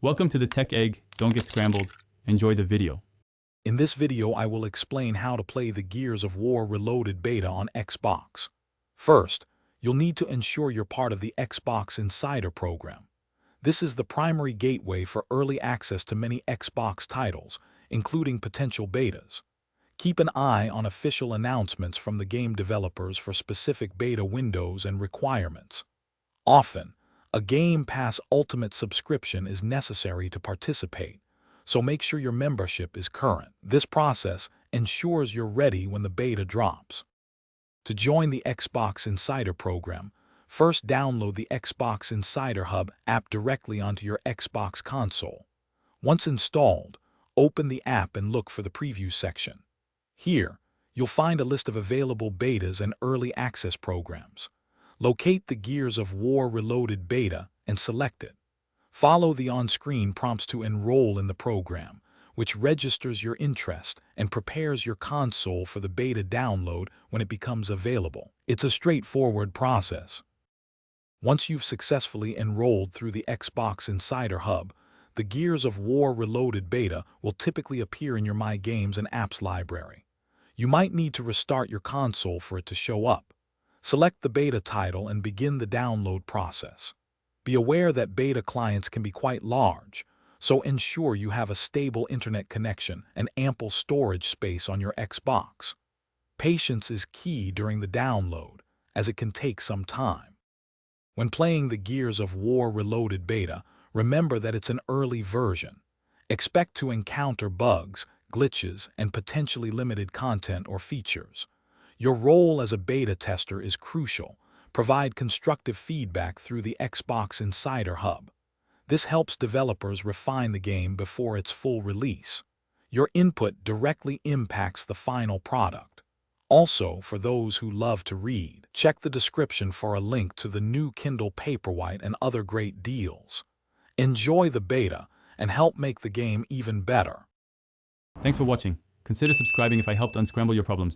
Welcome to the Tech Egg. Don't get scrambled. Enjoy the video. In this video, I will explain how to play the Gears of War Reloaded beta on Xbox. First, you'll need to ensure you're part of the Xbox Insider program. This is the primary gateway for early access to many Xbox titles, including potential betas. Keep an eye on official announcements from the game developers for specific beta windows and requirements. Often, a Game Pass Ultimate subscription is necessary to participate, so make sure your membership is current. This process ensures you're ready when the beta drops. To join the Xbox Insider program, first download the Xbox Insider Hub app directly onto your Xbox console. Once installed, open the app and look for the preview section. Here, you'll find a list of available betas and early access programs. Locate the Gears of War Reloaded beta and select it. Follow the on-screen prompts to enroll in the program, which registers your interest and prepares your console for the beta download when it becomes available. It's a straightforward process. Once you've successfully enrolled through the Xbox Insider Hub, the Gears of War Reloaded beta will typically appear in your My Games and Apps library. You might need to restart your console for it to show up. Select the beta title and begin the download process. Be aware that beta clients can be quite large, so ensure you have a stable internet connection and ample storage space on your Xbox. Patience is key during the download, as it can take some time. When playing the Gears of War Reloaded beta, remember that it's an early version. Expect to encounter bugs, glitches, and potentially limited content or features. Your role as a beta tester is crucial. Provide constructive feedback through the Xbox Insider Hub. This helps developers refine the game before its full release. Your input directly impacts the final product. Also, for those who love to read, check the description for a link to the new Kindle Paperwhite and other great deals. Enjoy the beta and help make the game even better. Thanks for watching. Consider subscribing if I helped unscramble your problems.